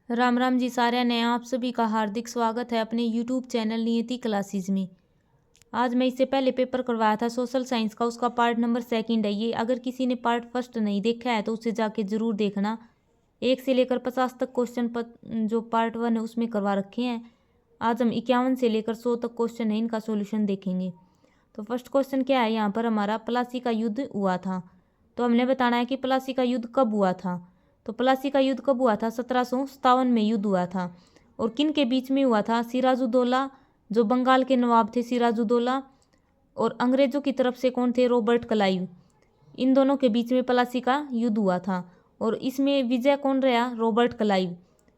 राम राम जी सारे ने आप सभी का हार्दिक स्वागत है अपने YouTube चैनल नियति क्लासेस में। आज मैं इससे पहले पेपर करवाया था सोशल साइंस का, उसका पार्ट नंबर 2 है ये। अगर किसी ने पार्ट फर्स्ट नहीं देखा है तो उसे जाके ज़रूर देखना। 1 से लेकर 50 तक क्वेश्चन जो पार्ट 1 है उसमें करवा रखे हैं। आज हम 51 से लेकर 100 तक क्वेश्चन है, इनका सोल्यूशन देखेंगे। तो फर्स्ट क्वेश्चन क्या है यहाँ पर हमारा, प्लासी का युद्ध हुआ था। तो हमने बताना है कि प्लासी का युद्ध कब हुआ था। तो प्लासी का युद्ध कब हुआ था, 1757 में युद्ध हुआ था। और किन के बीच में हुआ था, सिराजुद्दौला जो बंगाल के नवाब थे सिराजुद्दौला, और अंग्रेजों की तरफ से कौन थे, रॉबर्ट क्लाइव। इन दोनों के बीच में प्लासी का युद्ध हुआ था और इसमें विजय कौन रहा, रॉबर्ट क्लाइव।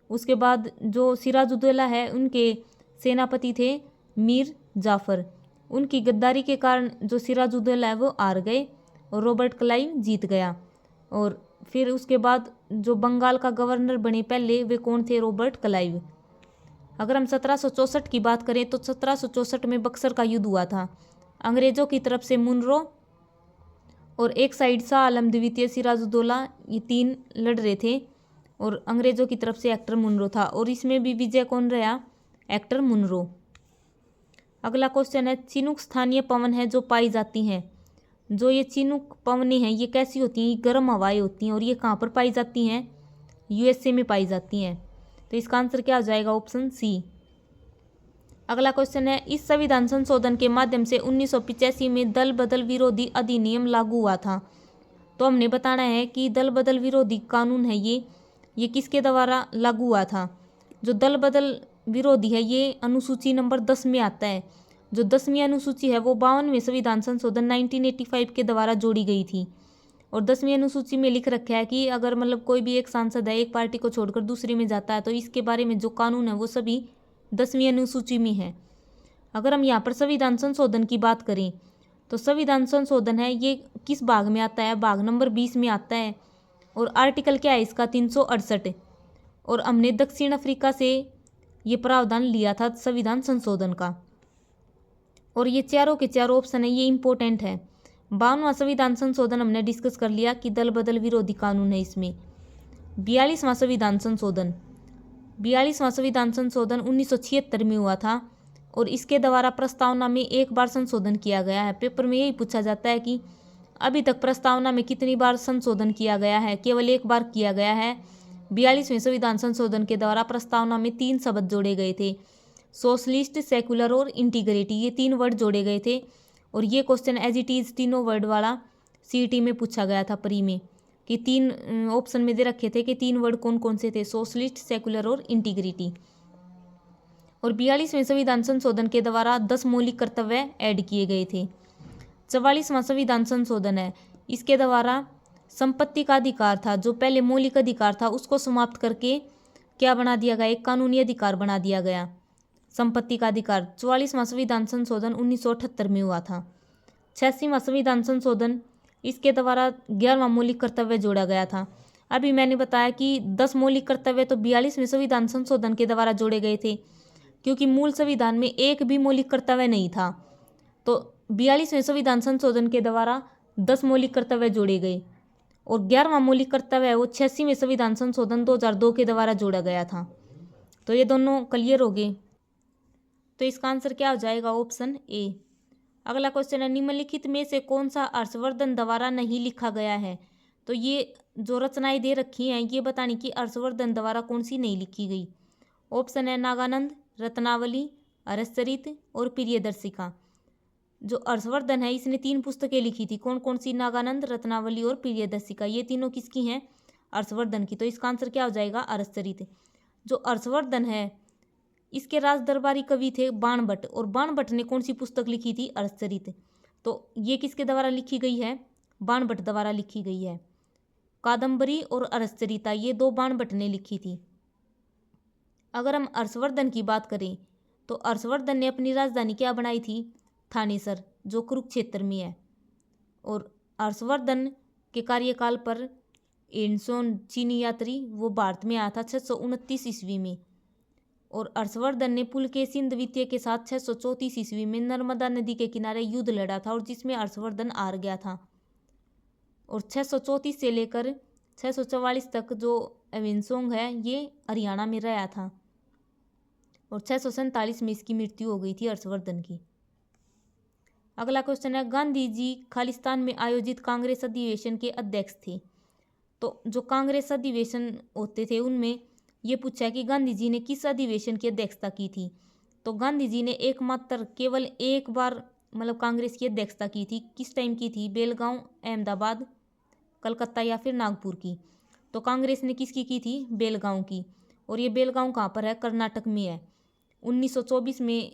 उसके बाद जो सिराजुद्दौला है उनके सेनापति थे मीर जाफर। उनकी गद्दारी के कारण जो सिराजुद्दौला है वो हार गए और रॉबर्ट क्लाइव जीत गया। और फिर उसके बाद जो बंगाल का गवर्नर बने पहले वे कौन थे, रॉबर्ट क्लाइव। अगर हम 1764 की बात करें तो 1764 में बक्सर का युद्ध हुआ था। अंग्रेजों की तरफ से मुनरो और एक साइड शाह आलम द्वितीय, सिराजुद्दौला, ये 3 लड़ रहे थे और अंग्रेजों की तरफ से एक्टर मुनरो था और इसमें भी विजय कौन रहा, एक्टर मुनरो। अगला क्वेश्चन है, चिनुक स्थानीय पवन है जो पाई जाती हैं। जो ये चिनुक पवनें हैं ये कैसी होती हैं, ये गर्म हवाएं होती हैं और ये कहाँ पर पाई जाती हैं, यूएसए में पाई जाती हैं। तो इसका आंसर क्या हो जाएगा, ऑप्शन सी। अगला क्वेश्चन है, इस संविधान संशोधन के माध्यम से 1985 में दल बदल विरोधी अधिनियम लागू हुआ था। तो हमने बताना है कि दल बदल विरोधी कानून है ये किसके द्वारा लागू हुआ था। जो दल बदल विरोधी है ये अनुसूची नंबर 10 में आता है। जो 10वीं अनुसूची है वो 52वें संविधान संशोधन 1985 के द्वारा जोड़ी गई थी। और 10वीं अनुसूची में लिख रखा है कि अगर मतलब कोई भी एक सांसद है एक पार्टी को छोड़कर दूसरी में जाता है तो इसके बारे में जो कानून है वो सभी 10वीं अनुसूची में है। अगर हम यहाँ पर संविधान संशोधन की बात करें तो संविधान संशोधन है ये किस भाग में आता है, भाग नंबर 20 में आता है। और आर्टिकल क्या है इसका, 368। और हमने दक्षिण अफ्रीका से ये प्रावधान लिया था संविधान संशोधन का। और ये चारों के चारों ऑप्शन है ये इंपॉर्टेंट है। 52वां संविधान संशोधन हमने डिस्कस कर लिया कि दल बदल विरोधी कानून है इसमें। 42वां संविधान संशोधन 1976 में हुआ था और इसके द्वारा प्रस्तावना में एक बार संशोधन किया गया है। पेपर में यही पूछा जाता है कि अभी तक प्रस्तावना में कितनी बार संशोधन किया गया है, केवल एक बार किया गया है। 42वें संविधान संशोधन के द्वारा प्रस्तावना में 3 शब्द जोड़े गए थे, सोशलिस्ट, सेकुलर और इंटीग्रिटी, ये 3 वर्ड जोड़े गए थे। और ये क्वेश्चन एज इट इज़ तीनों वर्ड वाला सीईटी में पूछा गया था प्री में, कि 3 ऑप्शन में दे रखे थे कि 3 वर्ड कौन कौन से थे, सोशलिस्ट, सेकुलर और इंटीग्रिटी। और 42वें संविधान संशोधन के द्वारा 10 मौलिक कर्तव्य ऐड किए गए थे। 44वां संविधान संशोधन है, इसके द्वारा संपत्ति का अधिकार था, जो पहले मौलिक अधिकार था उसको समाप्त करके क्या बना दिया गया, एक कानूनी अधिकार बना दिया गया, संपत्ति का अधिकार। 44वां संविधान संशोधन 1978 में हुआ था। 86वां संविधान संशोधन, इसके द्वारा 11वां मौलिक कर्तव्य जोड़ा गया था। अभी मैंने बताया कि 10 मौलिक कर्तव्य तो 42वें संविधान संशोधन के द्वारा जोड़े गए थे, क्योंकि मूल संविधान में एक भी मौलिक कर्तव्य नहीं था। तो 42वें संविधान संशोधन के द्वारा 10 मौलिक कर्तव्य जोड़े गए और 11वां मौलिक कर्तव्य है वो 86वें संविधान संशोधन 2002 के द्वारा जोड़ा गया था। तो ये दोनों क्लियर हो गए। तो इसका आंसर क्या हो जाएगा, ऑप्शन ए। अगला क्वेश्चन है, निम्नलिखित में से कौन सा हर्षवर्धन द्वारा नहीं लिखा गया है। तो ये जो रचनाएं दे रखी हैं ये बतानी कि हर्षवर्धन द्वारा कौन सी नहीं लिखी गई। ऑप्शन है नागानंद, रत्नावली, हर्षचरित और प्रियदर्शिका। जो हर्षवर्धन है इसने 3 पुस्तकें लिखी थी, कौन कौन सी, नागानंद, रत्नावली और प्रियदर्शिका, ये तीनों किसकी हैं, हर्षवर्धन की। तो इसका आंसर क्या हो जाएगा, हर्षचरित। जो हर्षवर्धन है इसके राज दरबारी कवि थे बाणभट्ट, और बाणभट्ट ने कौन सी पुस्तक लिखी थी, हर्षचरित। तो ये किसके द्वारा लिखी गई है, बाणभट्ट द्वारा लिखी गई है। कादम्बरी और हर्षचरिता ये 2 बाणभट्ट ने लिखी थी। अगर हम हर्षवर्धन की बात करें तो हर्षवर्धन ने अपनी राजधानी क्या बनाई थी, थानेसर, जो कुरुक्षेत्र में है। और हर्षवर्धन के कार्यकाल पर एनसोन चीनी यात्री वो भारत में आया था 629 ईस्वी में। और हर्षवर्धन ने पुलकेशिन द्वितीय के साथ 634 ईस्वी में नर्मदा नदी के किनारे युद्ध लड़ा था और जिसमें हर्षवर्धन हार गया था। और 634 से लेकर 644 तक जो एविनसोंग है ये हरियाणा में रहा था और 647 में इसकी मृत्यु हो गई थी हर्षवर्धन की। अगला क्वेश्चन है, गांधी जी खालिस्तान में आयोजित कांग्रेस अधिवेशन के अध्यक्ष थे। तो जो कांग्रेस अधिवेशन होते थे उनमें ये पूछा कि गांधी जी ने किस अधिवेशन की अध्यक्षता की थी। तो गांधी जी ने एकमात्र केवल एक बार मतलब कांग्रेस की अध्यक्षता की थी। किस टाइम की थी? बेलगांव, अहमदाबाद, कलकत्ता या फिर नागपुर की। तो कांग्रेस ने किसकी की थी? बेलगांव की। और ये बेलगांव कहाँ पर है? कर्नाटक में है। 1924 में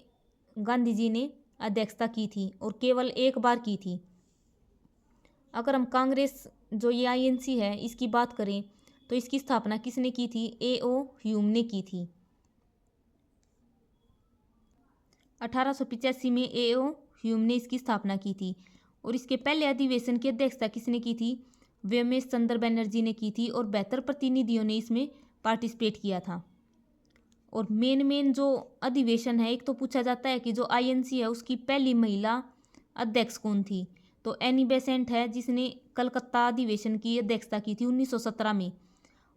गांधी जी ने अध्यक्षता की थी और केवल एक बार की थी। अगर हम कांग्रेस जो ये आईएनसी है इसकी बात करें तो इसकी स्थापना किसने की थी? ए.ओ. ह्यूम ने की थी। 1885 में ए.ओ. ह्यूम ने इसकी स्थापना की थी और इसके पहले अधिवेशन की अध्यक्षता किसने की थी? व्योमेश चंद्र बनर्जी ने की थी और 72 प्रतिनिधियों ने इसमें पार्टिसिपेट किया था। और मेन जो अधिवेशन है, एक तो पूछा जाता है कि जो आईएनसी है उसकी पहली महिला अध्यक्ष कौन थी। तो एनी बेसेंट है जिसने कलकत्ता अधिवेशन की अध्यक्षता की थी 1917 में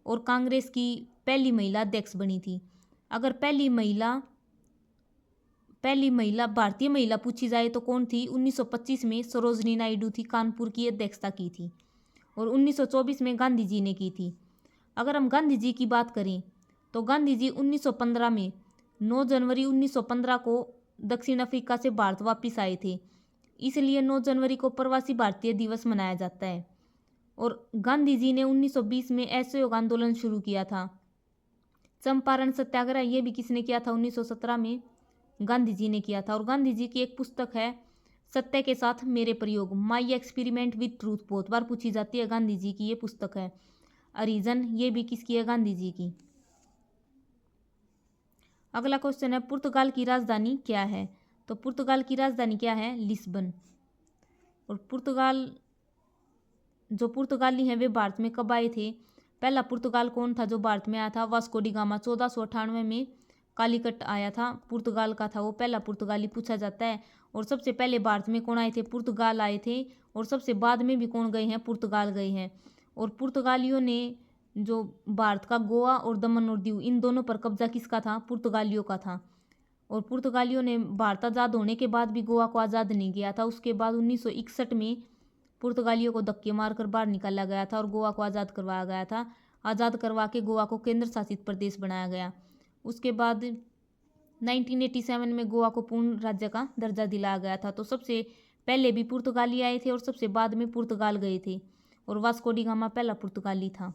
और कांग्रेस की पहली महिला अध्यक्ष बनी थी। अगर पहली महिला भारतीय महिला पूछी जाए तो कौन थी? 1925 में सरोजनी नायडू थी, कानपुर की अध्यक्षता की थी और 1924 में गांधी जी ने की थी। अगर हम गांधी जी की बात करें तो गांधी जी 1915 में 9 जनवरी 1915 को दक्षिण अफ्रीका से भारत वापस आए थे, इसलिए 9 जनवरी को प्रवासी भारतीय दिवस मनाया जाता है। और गांधी जी ने 1920 में असहयोग आंदोलन शुरू किया था। चंपारण सत्याग्रह ये भी किसने किया था? 1917 में गांधी जी ने किया था। और गांधी जी की एक पुस्तक है सत्य के साथ मेरे प्रयोग, माई एक्सपेरिमेंट विद ट्रूथ, बहुत बार पूछी जाती है। गांधी जी की ये पुस्तक है। अरिजन ये भी किसकी है? गांधी जी की। अगला क्वेश्चन है, पुर्तगाल की राजधानी क्या है? तो पुर्तगाल की राजधानी क्या है? लिस्बन। और जो पुर्तगाली हैं वे भारत में कब आए थे? पहला पुर्तगाल कौन था जो भारत में आया था? Vasco D gamma. 1498 में कालीकट आया था, पुर्तगाल का था वो, पहला पुर्तगाली पूछा जाता है। और सबसे पहले भारत में कौन आए थे? पुर्तगाल आए थे। और सबसे बाद में भी कौन गए हैं? पुर्तगाल गए हैं। और पुर्तगालियों ने जो भारत का गोवा और दमन और दीव इन दोनों पर कब्जा किसका था? पुर्तगालियों का था। और पुर्तगालियों ने भारत आज़ाद होने के बाद भी गोवा को आज़ाद नहीं किया था। उसके बाद 1961 में पुर्तगालियों को धक्के मारकर बाहर निकाला गया था और गोवा को आज़ाद करवाया गया था। आज़ाद करवा के गोवा को केंद्र शासित प्रदेश बनाया गया। उसके बाद 1987 में गोवा को पूर्ण राज्य का दर्जा दिलाया गया था। तो सबसे पहले भी पुर्तगाली आए थे और सबसे बाद में पुर्तगाल गए थे और वास्को डी गामा पहला पुर्तगाली था।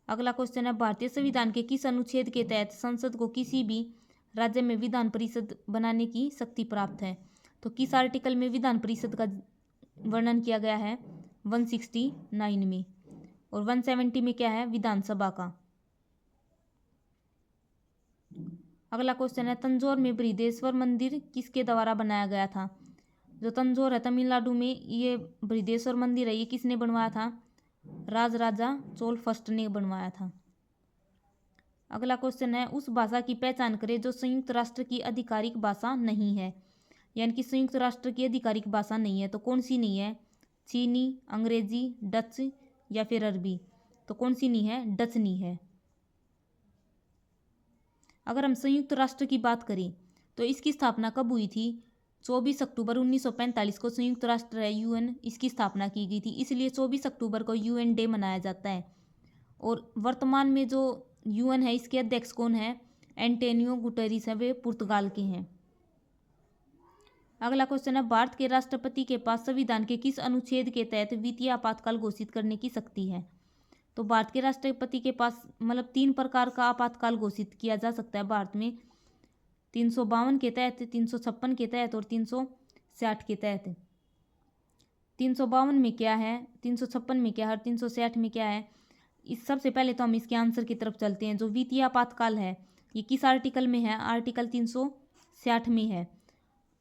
अगला क्वेश्चन है, भारतीय संविधान के किस अनुच्छेद के तहत संसद को किसी भी राज्य में विधान परिषद बनाने की शक्ति प्राप्त है? तो किस आर्टिकल में विधान परिषद का वर्णन किया गया है? 169 में। और 170 में क्या है? विधानसभा का। अगला क्वेश्चन है, तंजौर में बृहदेश्वर मंदिर किसके द्वारा बनाया गया था? जो तंजौर है तमिलनाडु में, ये बृहदेश्वर मंदिर है, ये किसने बनवाया था? राजराजा चोल फर्स्ट ने बनवाया था। अगला क्वेश्चन है, उस भाषा की पहचान करें जो संयुक्त राष्ट्र की आधिकारिक भाषा नहीं है। यानी कि संयुक्त राष्ट्र की आधिकारिक भाषा नहीं है, तो कौन सी नहीं है? चीनी, अंग्रेजी, डच या फिर अरबी। तो कौन सी नहीं है? डच नहीं है। अगर हम संयुक्त राष्ट्र की बात करें तो इसकी स्थापना कब हुई थी? 24 अक्टूबर 1945 को संयुक्त राष्ट्र है यूएन, इसकी स्थापना की गई थी, इसलिए 24 अक्टूबर को यूएन डे मनाया जाता है। और वर्तमान में जो यूएन है इसके अध्यक्ष कौन है? एंटोनियो गुटेरेस है, वे पुर्तगाल के हैं। अगला क्वेश्चन है, भारत के राष्ट्रपति के पास संविधान के किस अनुच्छेद के तहत वित्तीय आपातकाल घोषित करने की शक्ति है? तो भारत के राष्ट्रपति के पास मतलब 3 प्रकार का आपातकाल घोषित किया जा सकता है भारत में, 352 के तहत, 356 के तहत और 360 के तहत। 352 में क्या है, 356 में क्या है और 360 में क्या है? इस सबसे पहले तो हम इसके आंसर की तरफ चलते हैं। जो वित्तीय आपातकाल है ये किस आर्टिकल में है? आर्टिकल 360 में है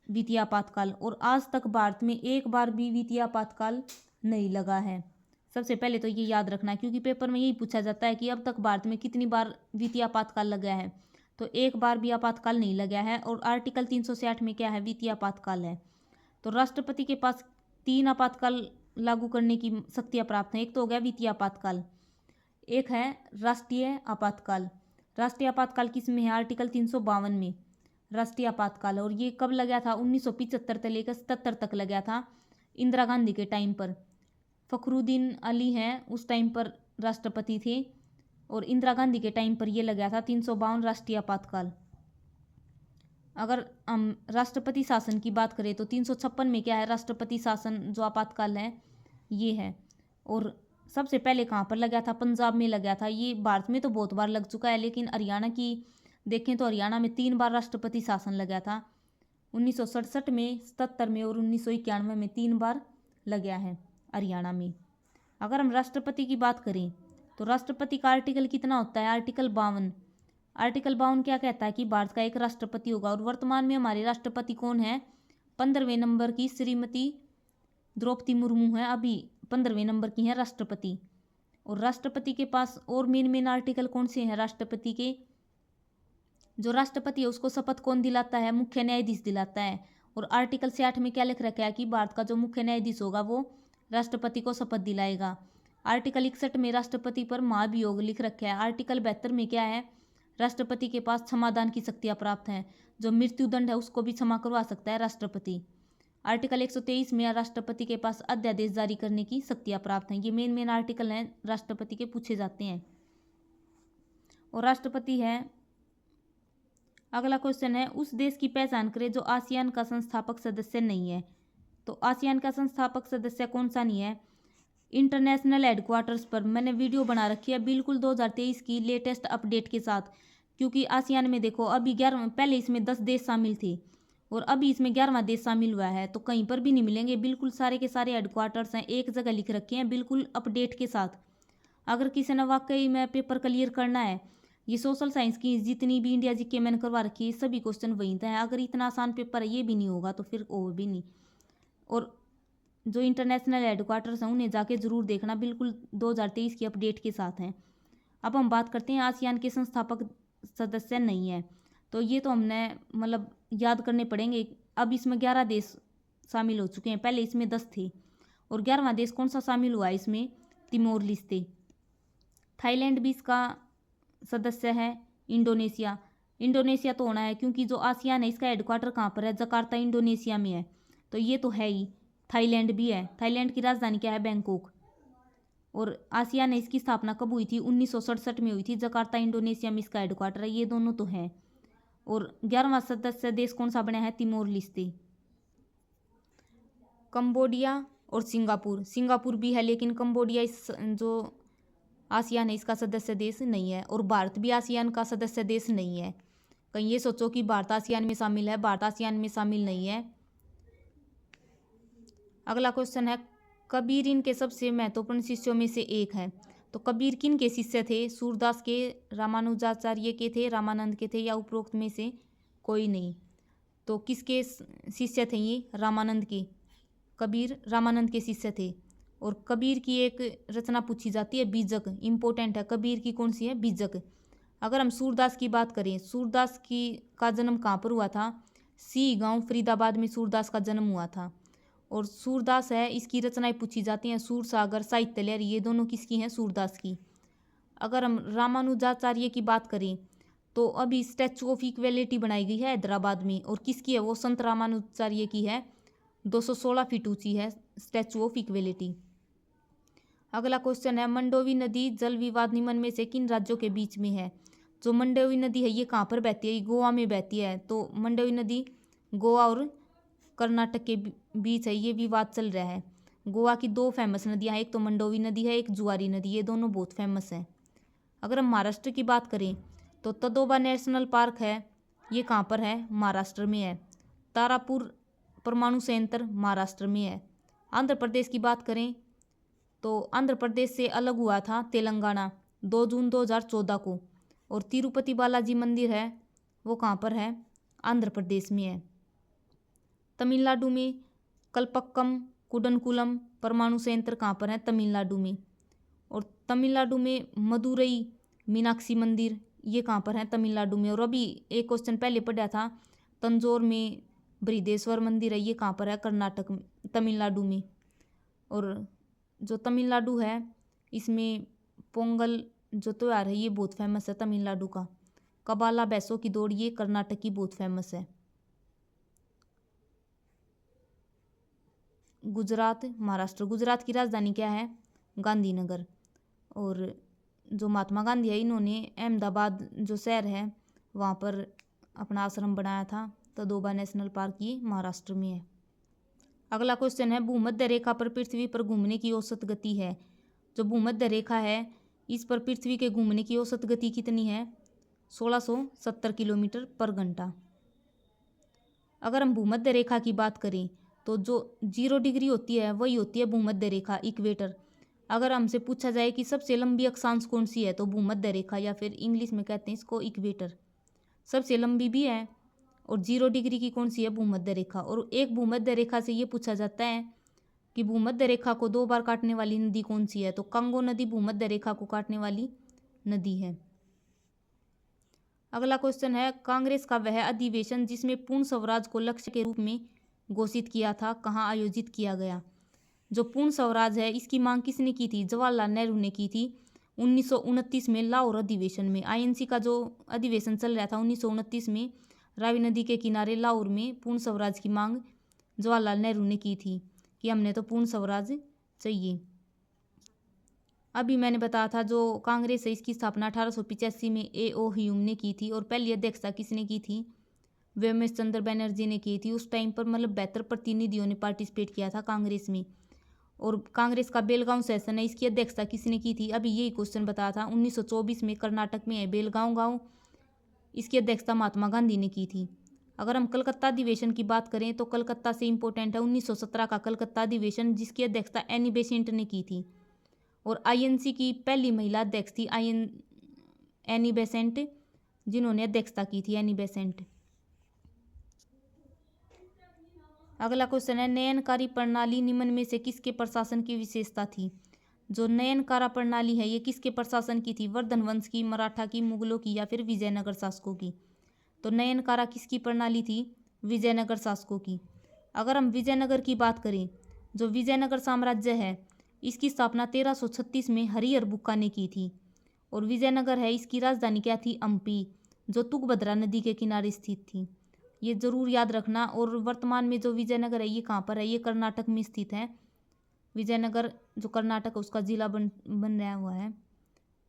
वित्तीय आपातकाल। और आज तक भारत में एक बार भी वित्तीय आपातकाल नहीं लगा है। सबसे पहले तो ये याद रखना, क्योंकि पेपर में यही पूछा जाता है कि अब तक भारत में कितनी बार वित्तीय आपातकाल लगा है। तो एक बार भी आपातकाल नहीं लगा है। और आर्टिकल 360 में क्या है? वित्तीय आपातकाल है। तो राष्ट्रपति के पास 3 आपातकाल लागू करने की शक्तियाँ प्राप्त हैं। एक तो हो गया वित्तीय आपातकाल, एक है राष्ट्रीय आपातकाल। राष्ट्रीय आपातकाल किस में है? आर्टिकल 352 में राष्ट्रीय आपातकाल। और ये कब लगा था? 1975 से लेकर 77 तक लगा था, इंदिरा गांधी के टाइम पर। फखरुद्दीन अली हैं उस टाइम पर राष्ट्रपति थे, और इंदिरा गांधी के टाइम पर ये लगा था 352 राष्ट्रीय आपातकाल। अगर हम राष्ट्रपति शासन की बात करें तो 356 में क्या है? राष्ट्रपति शासन जो आपातकाल है ये है। और सबसे पहले कहाँ पर लगा था? पंजाब में लगा था। ये भारत में तो बहुत बार लग चुका है, लेकिन हरियाणा की देखें तो हरियाणा में 3 बार राष्ट्रपति शासन लगा था। 1967 में, 77 में और 1991 में 3 बार लगा है हरियाणा में। अगर हम राष्ट्रपति की बात करें तो राष्ट्रपति का आर्टिकल कितना होता है? आर्टिकल 52। आर्टिकल 52 क्या कहता है कि भारत का एक राष्ट्रपति होगा। और वर्तमान में हमारे राष्ट्रपति कौन है? 15वें नंबर की श्रीमती द्रौपदी मुर्मू है, अभी 15वें नंबर की है राष्ट्रपति। और राष्ट्रपति के पास और मेन आर्टिकल कौन से हैं राष्ट्रपति के? जो राष्ट्रपति है उसको शपथ कौन दिलाता है? मुख्य न्यायाधीश दिलाता है। और आर्टिकल 60 में क्या लिख रखा है कि भारत का जो मुख्य न्यायाधीश होगा वो राष्ट्रपति को शपथ दिलाएगा। आर्टिकल 61 में राष्ट्रपति पर महाभियोग लिख रखा है। आर्टिकल 72 में क्या है? राष्ट्रपति के पास क्षमादान की शक्तियाँ प्राप्त हैं, जो मृत्युदंड है उसको भी क्षमा करवा सकता है राष्ट्रपति। आर्टिकल 123 में राष्ट्रपति के पास अध्यादेश जारी करने की शक्तियाँ प्राप्त हैं। ये मेन आर्टिकल हैं राष्ट्रपति के, पूछे जाते हैं। और राष्ट्रपति है, अगला क्वेश्चन है, उस देश की पहचान करें जो आसियान का संस्थापक सदस्य नहीं है। तो आसियान का संस्थापक सदस्य कौन सा नहीं है? इंटरनेशनल हेडक्वार्टर्स पर मैंने वीडियो बना रखी है बिल्कुल 2023 की लेटेस्ट अपडेट के साथ, क्योंकि आसियान में देखो अभी 11, पहले इसमें 10 देश शामिल थे और अभी इसमें 11वां देश शामिल हुआ है, तो कहीं पर भी नहीं मिलेंगे। बिल्कुल सारे के सारे हेडक्वार्टर्स हैं, एक जगह लिख रखे हैं बिल्कुल अपडेट के साथ। अगर किसी ने वाकई में पेपर क्लियर करना है, ये सोशल साइंस की जितनी भी इंडिया जीके मैंने करवा रखी है सभी क्वेश्चन वहीं हैं। अगर इतना आसान पेपर है ये भी नहीं होगा तो फिर और भी नहीं। और जो इंटरनेशनल हेडक्वार्टर्स हैं उन्हें जाके ज़रूर देखना, बिल्कुल 2023 की अपडेट के साथ हैं। अब हम बात करते हैं आसियान के संस्थापक सदस्य नहीं है, तो ये तो हमने मतलब याद करने पड़ेंगे। अब इसमें 11 देश शामिल हो चुके हैं, पहले इसमें 10 थे। और 11वां देश कौन सा शामिल हुआ है इसमें? तिमोर लिस्ते। थाईलैंड भी इसका सदस्य है। इंडोनेशिया, इंडोनेशिया तो होना है क्योंकि जो आसियान है इसका हेडक्वार्टर कहाँ पर है? जकार्ता इंडोनेशिया में है, तो ये तो है ही। थाईलैंड भी है। थाईलैंड की राजधानी क्या है? बैंकॉक। और आसियान है इसकी स्थापना कब हुई थी? 1967 में हुई थी। जकार्ता इंडोनेशिया में इसका हेडक्वार्टर है। ये दोनों तो हैं। और 11वां सदस्य देश कौन सा बना है? तिमोर लिस्ते। कंबोडिया और सिंगापुर, सिंगापुर भी है लेकिन कंबोडिया इस जो आसियान है इसका सदस्य देश नहीं है। और भारत भी आसियान का सदस्य देश नहीं है। कहीं ये सोचो कि भारत आसियान में शामिल है, भारत आसियान में शामिल नहीं है। अगला क्वेश्चन है, कबीर इनके सबसे महत्वपूर्ण शिष्यों में से एक है। तो कबीर किन के शिष्य थे? सूरदास के, रामानुजाचार्य के थे, रामानंद के थे, या उपरोक्त में से कोई नहीं? तो किसके शिष्य थे ये? रामानंद के। कबीर रामानंद के शिष्य थे। और कबीर की एक रचना पूछी जाती है बीजक, इंपॉर्टेंट है। कबीर की कौन सी है? बीजक। अगर हम सूरदास की बात करें, सूरदास की का जन्म कहाँ पर हुआ था? सी गांव फरीदाबाद में सूरदास का जन्म हुआ था। और सूरदास है इसकी रचनाएं पूछी जाती हैं। सूर सागर, साहित्य लहरी, ये दोनों किसकी हैं? सूरदास की। अगर हम रामानुजाचार्य की बात करें तो अभी स्टैचू ऑफ इक्वेलिटी बनाई गई है हैदराबाद में, और किसकी है? वो संत रामानुजाचार्य की है। 216 फीट ऊंची है स्टैचू ऑफ इक्वेलिटी। अगला क्वेश्चन है, मंडोवी नदी जल विवाद निम्न में से किन राज्यों के बीच में है? जो मंडोवी नदी है ये कहाँ पर बहती है? ये गोवा में बहती है। तो मंडोवी नदी गोवा और कर्नाटक के बीच है, ये विवाद चल रहा है। गोवा की 2 फेमस नदियाँ हैं, एक तो मंडोवी नदी है, एक जुआरी नदी, ये दोनों बहुत फेमस हैं। अगर हम महाराष्ट्र की बात करें तो तदोबा नेशनल पार्क है, ये कहाँ पर है? महाराष्ट्र में है। तारापुर परमाणु संयंत्र महाराष्ट्र में है। आंध्र प्रदेश की बात करें तो आंध्र प्रदेश से अलग हुआ था तेलंगाना 2 जून 2014 को। और तिरुपति बालाजी मंदिर है वो कहाँ पर है? आंध्र प्रदेश में है। तमिलनाडु में कलपक्कम कुडनकुलम परमाणु संयंत्र कहाँ पर है? तमिलनाडु में। और तमिलनाडु में मदुरई मीनाक्षी मंदिर, ये कहाँ पर है? तमिलनाडु में। और अभी एक क्वेश्चन पहले पढ़ा था, तंजौर में बृहदेश्वर मंदिर है, ये कहाँ पर है? कर्नाटक तमिलनाडु में। और जो तमिलनाडु है इसमें पोंगल जो त्यौहार है ये बहुत फेमस है तमिलनाडु का। कबाला भैंसों की दौड़ ये कर्नाटक की बहुत फेमस है। गुजरात, महाराष्ट्र। गुजरात की राजधानी क्या है? गांधीनगर। और जो महात्मा गांधी है इन्होंने अहमदाबाद जो शहर है वहाँ पर अपना आश्रम बनाया था। तदोबा नेशनल पार्क ये महाराष्ट्र में है। अगला क्वेश्चन है, भूमध्य रेखा पर पृथ्वी पर घूमने की औसत गति है। जो भूमध्य रेखा है इस पर पृथ्वी के घूमने की औसत गति कितनी है? 1670 किलोमीटर पर घंटा। अगर हम भूमध्य रेखा की बात करें तो जो 0 डिग्री होती है वही होती है भूमध्य रेखा, इक्वेटर। अगर हमसे पूछा जाए कि सबसे लंबी अक्षांश कौन सी है तो भूमध्य रेखा, या फिर इंग्लिश में कहते हैं इसको इक्वेटर, सबसे लंबी भी है। और 0 डिग्री की कौन सी है? भूमध्य रेखा। और एक भूमध्य रेखा से ये पूछा जाता है कि भूमध्य रेखा को 2 बार काटने वाली नदी कौन सी है तो कांगो नदी भूमध्य रेखा को काटने वाली नदी है। अगला क्वेश्चन है, कांग्रेस का वह अधिवेशन जिसमें पूर्ण स्वराज को लक्ष्य के रूप में घोषित किया था कहाँ आयोजित किया गया? जो पूर्ण स्वराज है इसकी मांग किसने की थी? जवाहरलाल नेहरू ने की थी 1929 में लाहौर अधिवेशन में। आईएनसी का जो अधिवेशन चल रहा था 1929 में रावी नदी के किनारे लाहौर में पूर्ण स्वराज की मांग जवाहरलाल नेहरू ने की थी कि हमने तो पूर्ण स्वराज चाहिए। अभी मैंने बताया था जो कांग्रेस है इसकी स्थापना 1885 में A.O. ह्यूम ने की थी। और पहली अध्यक्षता किसने की थी? व्योमेश चंद्र बनर्जी ने की थी। उस टाइम पर मतलब 72 प्रतिनिधियों ने पार्टिसिपेट किया था कांग्रेस में। और कांग्रेस का बेलगांव सेशन है इसकी अध्यक्षता किसने की थी? अभी यही क्वेश्चन बताया था। 1924 में कर्नाटक में है बेलगांव गांव, इसकी अध्यक्षता महात्मा गांधी ने की थी। अगर हम कलकत्ता अधिवेशन की बात करें तो कलकत्ता से इम्पोर्टेंट है 1917 का कलकत्ता अधिवेशन जिसकी अध्यक्षता एनी बेसेंट ने की थी। और आईएनसी की पहली महिला अध्यक्ष थी एनी बेसेंट, जिन्होंने अध्यक्षता की थी, एनी बेसेंट। अगला क्वेश्चन है, नयनकारी प्रणाली निम्न में से किसके प्रशासन की विशेषता थी? जो नयनकारा प्रणाली है ये किसके प्रशासन की थी? वर्धन वंश की, मराठा की, मुगलों की, या फिर विजयनगर शासकों की? तो नयनकारा किसकी प्रणाली थी? विजयनगर शासकों की। अगर हम विजयनगर की बात करें, जो विजयनगर साम्राज्य है इसकी स्थापना 1336 में हरिहर बुक्का ने की थी। और विजयनगर है इसकी राजधानी क्या थी? हम्पी, जो तुंगभद्रा नदी के किनारे स्थित थी। ये जरूर याद रखना। और वर्तमान में जो विजयनगर है ये कहाँ पर है? ये कर्नाटक में स्थित है। विजयनगर जो कर्नाटक उसका जिला बन रहा हुआ है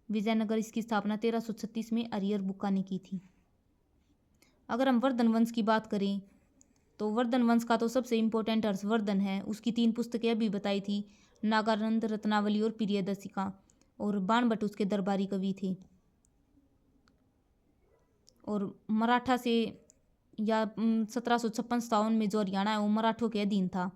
विजयनगर। इसकी स्थापना 1336 में हरिहर बुक्का ने की थी। अगर हम वर्धन वंश की बात करें तो वर्धन वंश का तो सबसे इम्पोर्टेंट हर्षवर्धन है। उसकी 3 पुस्तकें अभी बताई थी, नागानंद, रत्नावली और प्रियदर्शिका। और बाणभट्ट उसके दरबारी कवि थे। और मराठा से या 1756-57 में जो हरियाणा है वो मराठों के अधीन था।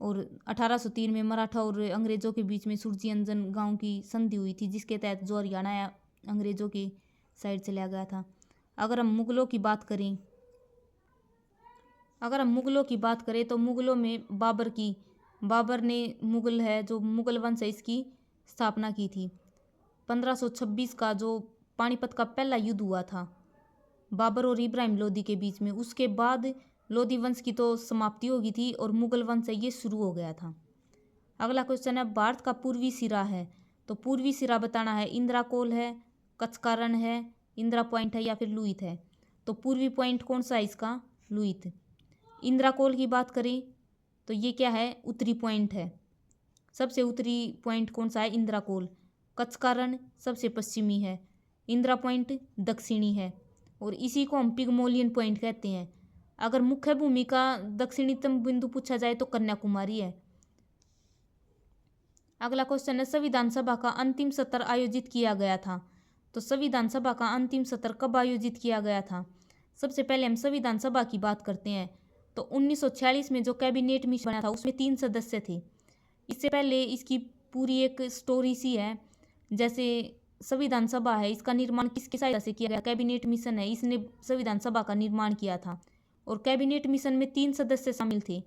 और 1803 में मराठा और अंग्रेज़ों के बीच में सुरजी अंजन गांव की संधि हुई थी जिसके तहत जो हरियाणा है अंग्रेज़ों की साइड चला गया था। अगर हम मुगलों की बात करें तो मुगलों में बाबर ने मुगल है जो मुगल वंश है इसकी स्थापना की थी। 1526 का जो पानीपत का पहला युद्ध हुआ था बाबर और इब्राहिम लोदी के बीच में, उसके बाद लोदी वंश की तो समाप्ति हो गई थी और मुगल वंश है ये शुरू हो गया था। अगला क्वेश्चन है, भारत का पूर्वी सिरा है तो पूर्वी सिरा बताना है। इंदिरा कोल है, कचकारण है, इंदिरा पॉइंट है, या फिर लुहित है? तो पूर्वी पॉइंट कौन सा है इसका? लुहित। इंदिरा कोल की बात करें तो ये क्या है? उत्तरी पॉइंट है। सबसे उत्तरी पॉइंट कौन सा है? इंदिरा कोल। कचकारण सबसे पश्चिमी है, इंदिरा पॉइंट दक्षिणी है। और इसी को हम पिगमोलियन पॉइंट कहते हैं। अगर मुख्य भूमि का दक्षिणतम बिंदु पूछा जाए तो कन्याकुमारी है। अगला क्वेश्चन है, संविधान सभा का अंतिम सत्र आयोजित किया गया था तो संविधान सभा का अंतिम सत्र कब आयोजित किया गया था? सबसे पहले हम संविधान सभा की बात करते हैं तो 1946 में जो कैबिनेट मिशन बना था उसमें 3 सदस्य थे। इससे पहले इसकी पूरी एक स्टोरी सी है। जैसे संविधान सभा है इसका निर्माण किसकी सहायता से किया गया? कैबिनेट मिशन है इसने संविधान सभा का निर्माण किया था। और कैबिनेट मिशन में 3 सदस्य शामिल थे।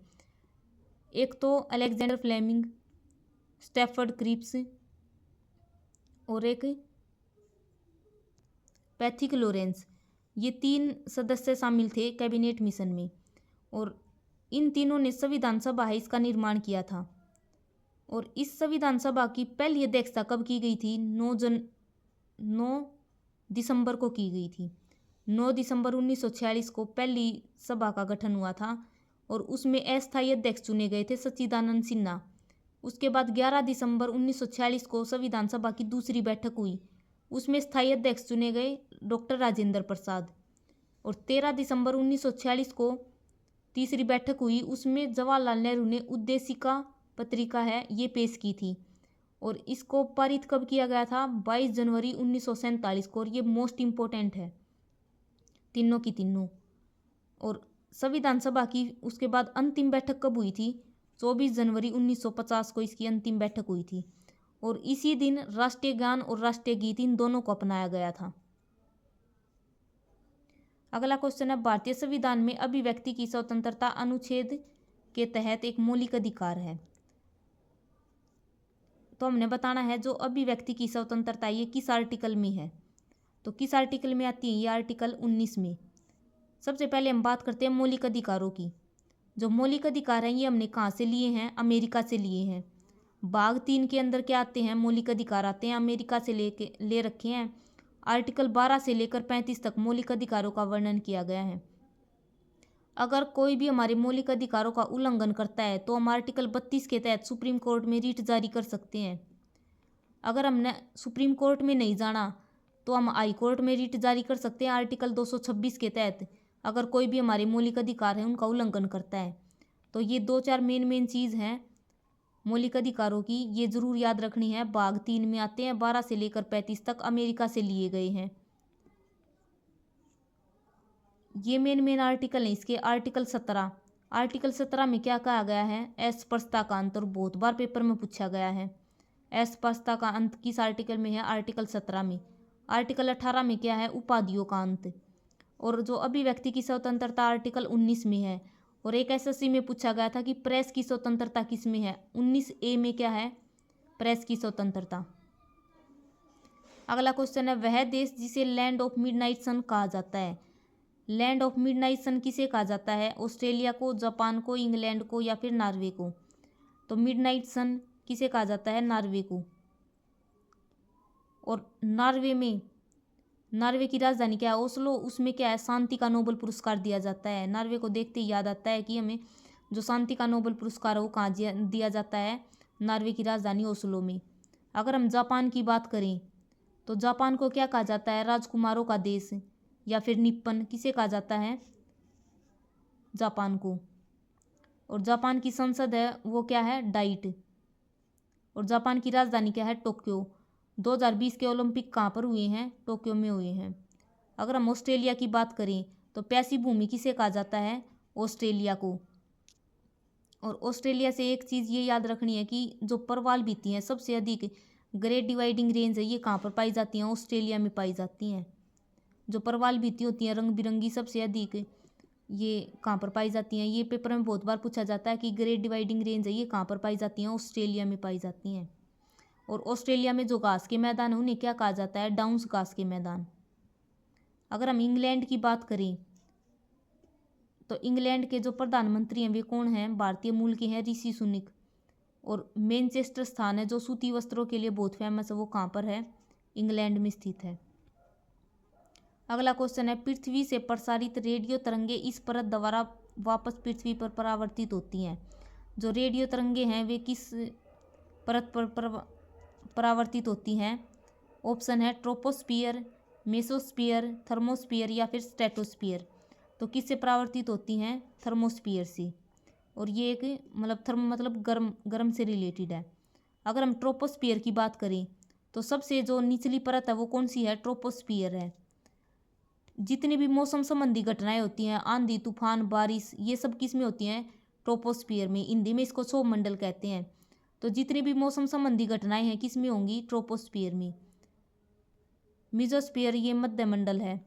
एक तो अलेक्जेंडर फ्लेमिंग, स्टैफर्ड क्रिप्स और एक पैथिक लॉरेंस। ये 3 सदस्य शामिल थे कैबिनेट मिशन में। और इन तीनों ने संविधान सभा है इसका निर्माण किया था। और इस संविधान सभा की पहली अध्यक्षता कब की गई थी? 9 दिसंबर को की गई थी। 9 दिसंबर 1946 को पहली सभा का गठन हुआ था और उसमें अस्थायी अध्यक्ष चुने गए थे सच्चिदानंद सिन्हा। उसके बाद 11 दिसंबर 1946 को संविधान सभा की दूसरी बैठक हुई। उसमें स्थायी अध्यक्ष चुने गए डॉक्टर राजेंद्र प्रसाद। और 13 दिसंबर 1946 को तीसरी बैठक हुई। उसमें जवाहरलाल नेहरू ने उद्देशिका पत्रिका है ये पेश की थी और इसको पारित कब किया गया था? 22 जनवरी 1947 को। और ये मोस्ट इम्पोर्टेंट है तीनों की तीनों। और संविधान सभा की उसके बाद अंतिम बैठक कब हुई थी? 24 जनवरी 1950 को इसकी अंतिम बैठक हुई थी और इसी दिन राष्ट्रीय गान और राष्ट्रीय गीत इन दोनों को अपनाया गया था। अगला क्वेश्चन है, भारतीय संविधान में अभिव्यक्ति की स्वतंत्रता अनुच्छेद के तहत एक मौलिक अधिकार है। तो हमने बताना है जो अभिव्यक्ति की स्वतंत्रता ये किस आर्टिकल में है? तो किस आर्टिकल में आती है? ये आर्टिकल 19 में। सबसे पहले हम बात करते हैं मौलिक अधिकारों की। जो मौलिक अधिकार हैं ये हमने कहाँ से लिए हैं? अमेरिका से लिए हैं। भाग 3 के अंदर क्या आते हैं? मौलिक अधिकार आते हैं, अमेरिका से ले रखे हैं। आर्टिकल 12 से लेकर 35 तक मौलिक अधिकारों का वर्णन किया गया है। अगर कोई भी हमारे मौलिक अधिकारों का उल्लंघन करता है तो हम आर्टिकल 32 के तहत सुप्रीम कोर्ट में रिट जारी कर सकते हैं। अगर हमने सुप्रीम कोर्ट में नहीं जाना तो हम हाई कोर्ट में रिट जारी कर सकते हैं आर्टिकल 226 के तहत, अगर कोई भी हमारे मौलिक अधिकार है उनका उल्लंघन करता है। तो ये 2-4 मेन चीज़ हैं मौलिक अधिकारों की, ये ज़रूर याद रखनी है। भाग 3 में आते हैं, 12 से लेकर 35 तक अमेरिका से लिए गए हैं। ये मेन आर्टिकल है इसके। आर्टिकल 17 में क्या कहा गया है? अस्पृश्यता का अंत। और बहुत बार पेपर में पूछा गया है। अस्पृश्यता का अंत किस आर्टिकल में है? आर्टिकल 17 में। आर्टिकल 18 में क्या है? उपाधियों का अंत। और जो अभिव्यक्ति की स्वतंत्रता आर्टिकल 19 में है। और एक एसएससी में पूछा गया था कि प्रेस की स्वतंत्रता किस में है? 19A में क्या है? प्रेस की स्वतंत्रता। अगला क्वेश्चन है, वह देश जिसे लैंड ऑफ मिडनाइट सन कहा जाता है। लैंड ऑफ मिडनाइट सन किसे कहा जाता है? ऑस्ट्रेलिया को, जापान को, इंग्लैंड को या फिर नॉर्वे को? तो मिडनाइट सन किसे कहा जाता है? नॉर्वे को। और नॉर्वे की राजधानी क्या है? ओस्लो। उसमें क्या है? शांति का नोबेल पुरस्कार दिया जाता है। नॉर्वे को देखते ही याद आता है कि हमें जो शांति का नोबेल पुरस्कार है वो कहाँ दिया जाता है? नॉर्वे की राजधानी ओस्लो में। अगर हम जापान की बात करें तो जापान को क्या कहा जाता है? राजकुमारों का देश या फिर निप्पन, किसे कहा जाता है? जापान को। और जापान की संसद है वो क्या है? डाइट। और जापान की राजधानी क्या है? टोक्यो। 2020 के ओलंपिक कहाँ पर हुए हैं? टोक्यो में हुए हैं। अगर हम ऑस्ट्रेलिया की बात करें तो प्यासी भूमि किसे कहा जाता है? ऑस्ट्रेलिया को। और ऑस्ट्रेलिया से एक चीज़ ये याद रखनी है कि जो प्रवाल भित्ति हैं सबसे अधिक ग्रेट डिवाइडिंग रेंज है ये कहाँ पर पाई जाती हैं? ऑस्ट्रेलिया में पाई जाती हैं। जो प्रवाल भित्ति होती हैं रंग बिरंगी सबसे अधिक ये कहाँ पर पाई जाती हैं? ये पेपर में बहुत बार पूछा जाता है कि ग्रेट डिवाइडिंग रेंज है ये कहाँ पर पाई जाती हैं? ऑस्ट्रेलिया में पाई जाती हैं। और ऑस्ट्रेलिया में जो घास के मैदान है उन्हें क्या कहा जाता है? डाउन्स घास के मैदान। अगर हम इंग्लैंड की बात करें तो इंग्लैंड के जो प्रधानमंत्री हैं वे कौन हैं? भारतीय मूल के हैं, ऋषि सुनक। और मैनचेस्टर स्थान है जो सूती वस्त्रों के लिए बहुत फेमस है, वो कहाँ पर है? इंग्लैंड में स्थित है। अगला क्वेश्चन है, पृथ्वी से प्रसारित रेडियो तरंगे इस परत द्वारा वापस पृथ्वी पर परावर्तित होती हैं। जो रेडियो तरंगे हैं वे किस परत पर परावर्तित होती हैं? ऑप्शन है ट्रोपोस्फियर, मेसोस्फियर, थर्मोस्फियर या फिर स्ट्रेटोस्फियर। तो किससे परावर्तित होती हैं? थर्मोस्फियर से। और ये एक मतलब गर्म से रिलेटेड है। अगर हम ट्रोपोस्फियर की बात करें तो सबसे जो निचली परत है वो कौन सी है? ट्रोपोस्फियर है। जितनी भी मौसम संबंधी घटनाएं होती हैं, आंधी तूफान बारिश, ये सब किस में होती हैं? ट्रोपोस्फियर में। हिंदी में इसको सौरमंडल कहते हैं। तो जितनी भी मौसम संबंधी घटनाएं हैं किस में होंगी? ट्रोपोस्फियर में। मेसोस्फियर ये मध्यमंडल है।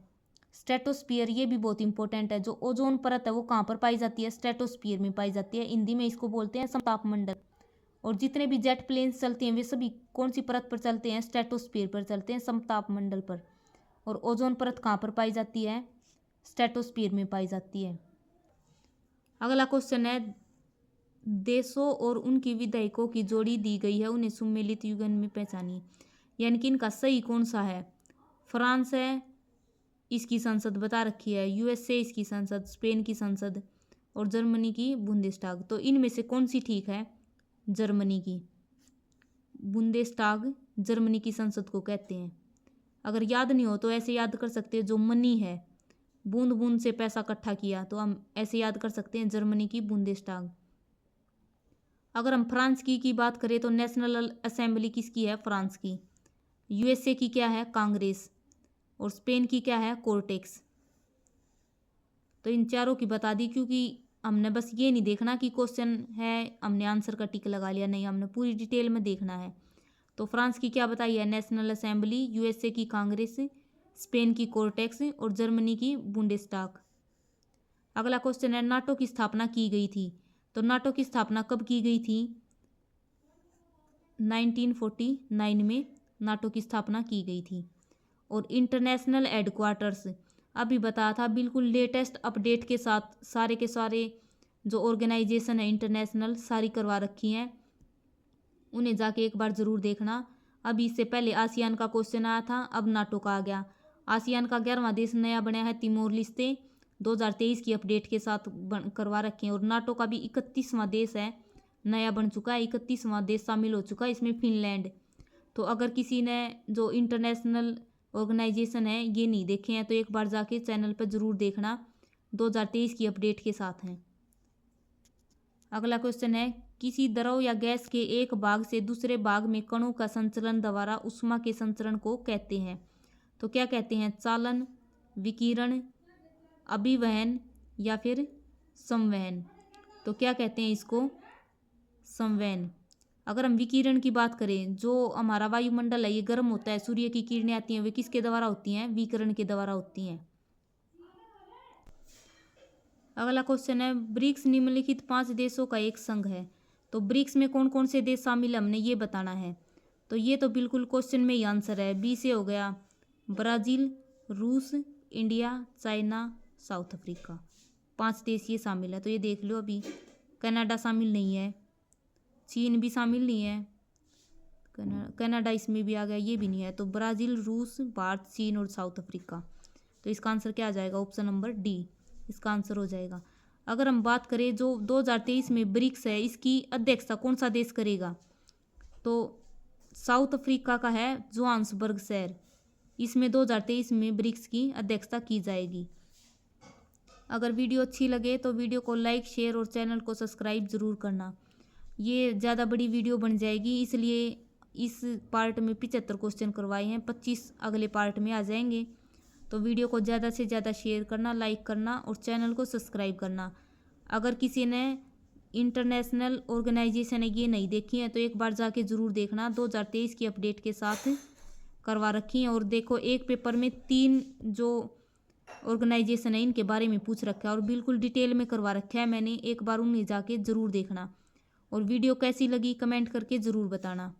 स्ट्रेटोस्फियर ये भी बहुत इंपॉर्टेंट है। जो ओजोन परत है वो कहाँ पर पाई जाती है? स्ट्रेटोस्फियर में पाई जाती है। हिंदी में इसको बोलते हैं समतापमंडल। और जितने भी जेट प्लेन्स चलते हैं वे सभी कौन सी परत पर चलते हैं? स्ट्रेटोस्फियर पर चलते हैं, समतापमंडल पर। और ओजोन परत कहाँ पर पाई जाती है? स्ट्रेटोस्फियर में पाई जाती है। अगला क्वेश्चन है, देशों और उनकी विधायकों की जोड़ी दी गई है, उन्हें सुमेलित युगल में पहचानिए। यानी कि इनका सही कौन सा है? फ्रांस है, इसकी संसद बता रखी है, यूएसए इसकी संसद, स्पेन की संसद और जर्मनी की बुंदेस्टाग। तो इनमें से कौन सी ठीक है? जर्मनी की बुंदेस्टाग जर्मनी की संसद को कहते हैं। अगर याद नहीं हो तो ऐसे याद कर सकते हैं, जो मनी है, बूंद बूंद से पैसा इकट्ठा किया, तो हम ऐसे याद कर सकते हैं जर्मनी की बुंदेस्टाग। अगर हम फ्रांस की बात करें तो नेशनल असेंबली किसकी है? फ्रांस की। यूएसए की क्या है? कांग्रेस। और स्पेन की क्या है? कोर्टेक्स। तो इन चारों की बता दी, क्योंकि हमने बस ये नहीं देखना कि क्वेश्चन है हमने आंसर का टिक लगा लिया, नहीं, हमने पूरी डिटेल में देखना है। तो फ्रांस की क्या बताई है? नेशनल असेंबली, यूएसए की कांग्रेस, स्पेन की कोर्टेक्स और जर्मनी की बुंडेस्टाग। अगला क्वेश्चन है, नाटो की स्थापना की गई थी। तो नाटो की स्थापना कब की गई थी? 1949 में नाटो की स्थापना की गई थी। और इंटरनेशनल हेडक्वार्टर्स अभी बताया था, बिल्कुल लेटेस्ट अपडेट के साथ सारे के सारे जो ऑर्गेनाइजेशन है इंटरनेशनल सारी करवा रखी हैं, उन्हें जाके एक बार ज़रूर देखना। अभी इससे पहले आसियान का क्वेश्चन आया था, अब नाटो का आ गया। आसियान का 11वां देश नया बना है तिमोर लिस्ते, 2023 की अपडेट के साथ करवा रखे हैं। और नाटो का भी 31वां देश है, नया बन चुका है, 31वां देश शामिल हो चुका है, इसमें फिनलैंड। तो अगर किसी ने जो इंटरनेशनल ऑर्गेनाइजेशन है ये नहीं देखे हैं तो एक बार जाके चैनल पर ज़रूर देखना, 2023 की अपडेट के साथ हैं। अगला क्वेश्चन है, किसी द्रव या गैस के एक भाग से दूसरे भाग में कणों का संचलन द्वारा ऊष्मा के संचरण को कहते हैं। तो क्या कहते हैं? चालन, विकिरण, अभिवहन या फिर संवहन। तो क्या कहते हैं इसको? संवहन। अगर हम विकिरण की बात करें, जो हमारा वायुमंडल है ये गर्म होता है, सूर्य की किरणें आती हैं, वे किसके द्वारा होती हैं? विकिरण के द्वारा होती हैं। अगला क्वेश्चन है, ब्रिक्स निम्नलिखित 5 देशों का एक संघ है। तो ब्रिक्स में कौन कौन से देश शामिल है हमने ये बताना है। तो ये तो बिल्कुल क्वेश्चन में ही आंसर है। बी से हो गया ब्राज़ील, रूस, इंडिया, चाइना, साउथ अफ्रीका, 5 देश ये शामिल है। तो ये देख लो, अभी कनाडा शामिल नहीं है, चीन भी शामिल नहीं है, कनाडा इसमें भी आ गया, ये भी नहीं है। तो ब्राज़ील, रूस, भारत, चीन और साउथ अफ्रीका। तो इसका आंसर क्या आ जाएगा? ऑप्शन नंबर डी इसका आंसर हो जाएगा। अगर हम बात करें जो 2023 में ब्रिक्स है, इसकी अध्यक्षता कौन सा देश करेगा? तो साउथ अफ्रीका का है जोहान्सबर्ग शहर, इसमें 2023 में ब्रिक्स की अध्यक्षता की जाएगी। अगर वीडियो अच्छी लगे तो वीडियो को लाइक, शेयर और चैनल को सब्सक्राइब ज़रूर करना। ये ज़्यादा बड़ी वीडियो बन जाएगी, इसलिए इस पार्ट में 75 क्वेश्चन करवाए हैं, 25 अगले पार्ट में आ जाएंगे। तो वीडियो को ज़्यादा से ज़्यादा शेयर करना, लाइक करना और चैनल को सब्सक्राइब करना। अगर किसी ने इंटरनेशनल ऑर्गेनाइजेशन है ये नहीं देखी है तो एक बार जाके ज़रूर देखना, 2023 की अपडेट के साथ करवा रखी हैं। और देखो, एक पेपर में 3 जो ऑर्गेनाइजेशन है इनके बारे में पूछ रखा है और बिल्कुल डिटेल में करवा रखा है मैंने, एक बार उन्हें जाके ज़रूर देखना। और वीडियो कैसी लगी कमेंट करके ज़रूर बताना।